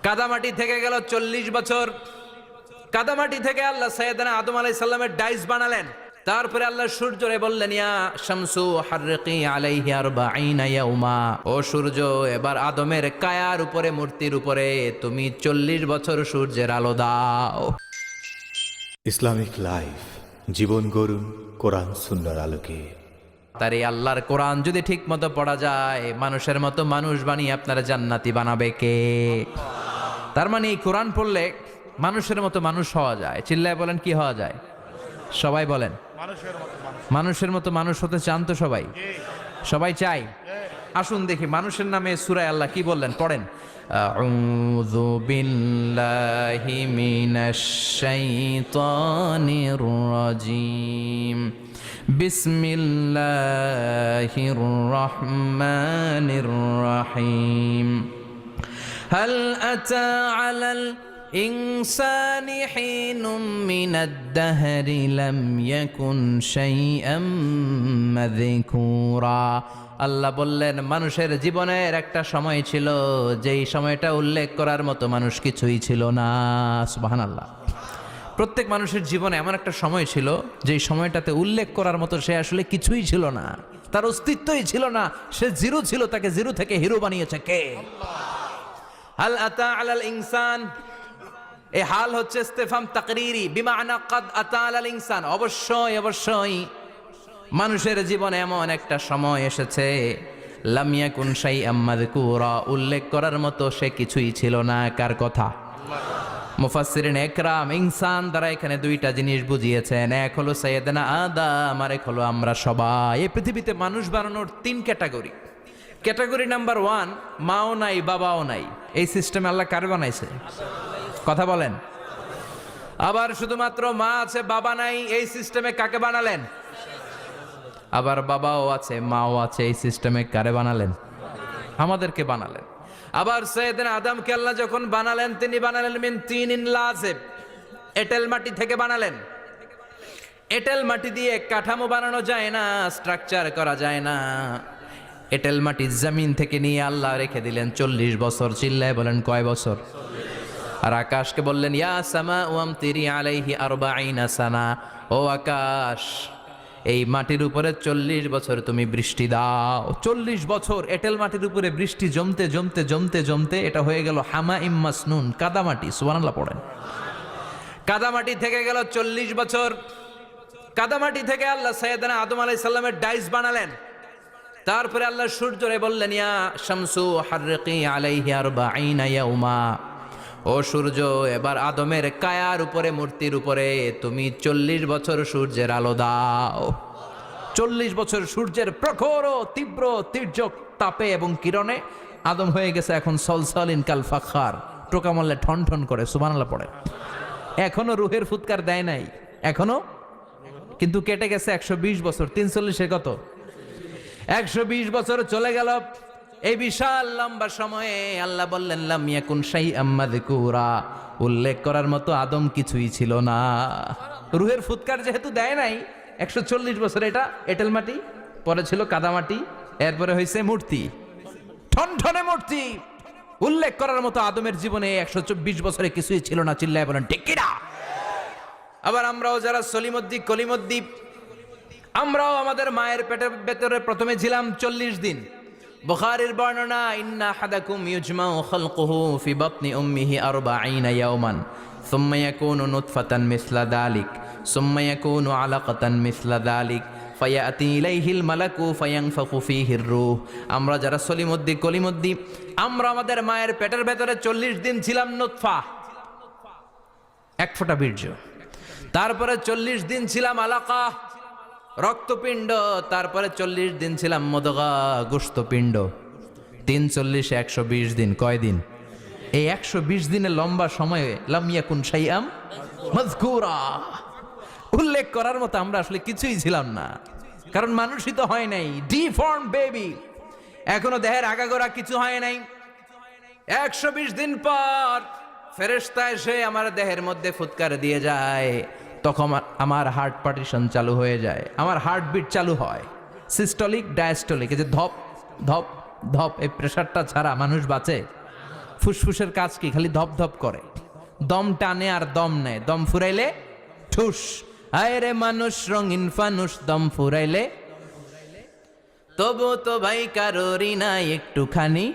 কাদামাটি থেকে গেল 40 বছর। কাদামাটি থেকে আল্লাহ সাইয়েদনা আদম আলাইহিস সালামের ডাইস বানালেন। তারপরে আল্লাহ সূর্যরে বললেন, ইয়া শামসু হাররিকি আলাইহি 40 ইয়াউমা, ও সূর্য এবার আদমের কায়ার উপরে, মূর্তির উপরে তুমি 40 বছর সূর্যের আলো দাও। ইসলামিক লাইফ, জীবন গড়ুন কোরআন সুন্নাহর আলোকে। তার এই আল্লাহর কোরআন যদি ঠিক মতো পড়া যায়, মানুষের মতো মানুষ বানিয়ে আপনারা জান্নাতি বানাবে কে? তার মানে এই কোরআন পড়লে মানুষের মতো মানুষ হওয়া যায়। চিল্লায় বলেন, কি হওয়া যায়? সবাই বলেন, মানুষের মতো মানুষ হতে চান তো সবাই? সবাই চাই। আসুন দেখি মানুষের নামে সূরায় আল্লাহ কি বললেন, পড়েন। আউযু বিল্লাহি মিনাশ শাইতানির রাজিম। বিসমিল্লাহির রহমানির রহিম। হাল আতা আলাল ইনসানি হিনুম মিনাদ দাহরি লাম ইয়াকুন শাইআম মাযকুরা। আল্লাহ বললেন, মানুষের জীবনের একটা সময় ছিল যেই সময়টা উল্লেখ করার মতো মানুষ কিছুই ছিল না। সুবহানাল্লাহ। প্রত্যেক মানুষের জীবনে এমন একটা সময় ছিল যেই সময়টাতে উল্লেখ করার মতো সে আসলে কিছুই ছিল না, তার অস্তিত্বই ছিল না, সে জিরো ছিল, তাকে জিরো থেকে হিরো বানিয়েছে কে? হাল আতা আলাল ইনসান, এই হাল হচ্ছে ইস্তেফাম তাকরিরি, বিমানা কাদ আতা আলাল ইনসান। অবশ্যই অবশ্যই মানুষের জীবনে এমন একটা সময় এসেছে, লাম ইয়াকুন শাইআম মাযকুরা, উল্লেখ করার মতো সে কিছুই ছিল না। কার কথা? মুফাসসিরিন একরাম ইনসান দ্বারা এখানে দুইটা জিনিস বুঝিয়েছেন। এক হলো সাইয়েদনা আদম, আর এক হলো আমরা সবাই। এই পৃথিবীতে মানুষ বানানোর 3 ক্যাটাগরি। ক্যাটাগরি নাম্বার 1, মাও নাই বাবাও নাই। এই সিস্টেমে আল্লাহ কার বানাইছে? কথা বলেন। আবার শুধুমাত্র মা আছে বাবা নাই, এই সিস্টেমে কাকে বানালেন? আবার বাবাও আছে মাও আছে, এই সিস্টেমে কারে বানালেন? আমাদেরকে বানালেন। আবার সাইয়েদনা আদমকে আল্লাহ যখন বানালেন, তিনি বানালেন মিন তিনিন লাযিব, এঁটেল মাটি থেকে বানালেন। এঁটেল মাটি দিয়ে কাঠামো বানানো যায় না, স্ট্রাকচার করা যায় না। এঁটেল মাটি জমিন থেকে নিয়ে আল্লাহ রেখে দিলেন 40 বছর। চিল্লায় বলেন, কয় বছর? আর আকাশকে বললেন, ইয়া সামা আমতিরি আলাইহি 40 সানা, ও আকাশ এই মাটির উপরে 40 বছর তুমি বৃষ্টি দাও। 40 বছর এঁটেল মাটির উপরে বৃষ্টি জমতে জমতে জমতে জমতে এটা হয়ে গেল হামাইম মাসনুন, কাদামাটি। সুবহানাল্লাহ পড়েন। কাদামাটি থেকে গেল 40 বছর। কাদামাটি থেকে আল্লাহ সাইয়েদনা আদম আলাইহিস সালামের ডাইস বানালেন। তারপরে আল্লাহ সূর্যরে বললেন, ইয়া শামসু হাররিকি আলাইহি 40 ইয়াউমা, ও সূর্য এবার আদমের কায়ার উপরে, মূর্তির উপরে তুমি 40 বছর সূর্যের আলো দাও। 40 বছর সূর্যের প্রখর ও তীব্র তির্যক তাপে এবং কিরণে আদম হয়ে গেছে এখন সলসলিন কাল ফাখার, টোকা মারলে ঠন ঠন করে। সুবহানাল্লাহ পড়ে। এখনো রুহের ফুৎকার দেয় নাই এখনো, কিন্তু কেটে গেছে 120 বছর। 340 কত? 120 বছর চলে গেল। এই বিশাল লম্বা সময়ে আল্লাহ বললেন, লাম ইয়াকুন শাইআম মাযকুরা, উল্লেখ করার মতো আদম কিছুই ছিল না। রুহের ফুৎকার যেহেতু দেয় নাই 140 বছর, এটা এঁটেল মাটি, পরে ছিল কাদামাটি, এরপরে হয়েছে মূর্তি, ঠনঠনে মূর্তি। উল্লেখ করার মতো আদমের জীবনে 124 বছরে কিছুই ছিল না। চিল্লায় বলেন, ঠিক কিনা? আবার আমরাও যারা সলিমদ্দি কলিমদ্দি, আমরাও আমাদের মায়ের পেটের ভেতরে প্রথমে ছিলাম 40 দিন। বুখারীর বর্ণনা, ইন্না আহাদাকুম ইউজমাউ খালকুহু ফি বাতনি উম্মিহি 40 ইয়াওমান সুম্মা ইয়াকুনু নুতফাতান মিসলা যালিক সুম্মা ইয়াকুনু আলাকাতান মিসলা যালিক ফায়াতি ইলাইহিল মালাকু ফায়ানফাখু ফীহির রূহ। আমরা যারা সলিমদ্দি কলিমদ্দি, আমরা আমাদের মায়ের পেটের ভেতরে 40 দিন ছিলাম নুতফা, এক ফোঁটা বীর্য। তারপরে 40 দিন ছিলাম আলাকা, রক্তপিণ্ড। তারপরে 40 দিন ছিলাম মুদগা, গোশতপিণ্ড। 3 40 120 দিন। কয় দিন? এই 120 দিনের লম্বা সময়ে লাম ইয়াকুন শাইআম মাযকুরা, উল্লেখ করার মতো আমরা আসলে কিছুই ছিলাম না, কারণ মানুষই তো হয় নাই, ডিফর্ম বেবি, এখনো দেহের আগাগোড়া কিছু হয় নাই। 120 দিন পর ফেরেশতা এসে আমার দেহের মধ্যে ফুৎকার দিয়ে যায়, তখন আমার হার্ট পার্টিশন চালু হয়ে যায়, আমার হার্টবিট চালু হয়, সিস্টলিক ডায়াস্টলিক, এই যে ধপ ধপ ধপ, এই প্রেশারটা ছাড়া মানুষ বাঁচে? ফুসফুসের কাজ কি? খালি ধপ ধপ করে, দম টানে আর দম নেয়, দম ফুরাইলে ঠুস। আয় রে মানুষ রঙিন ফানুষ, দম ফুরাইলে তবু তো ভাই কারোরই নাই একটুখানি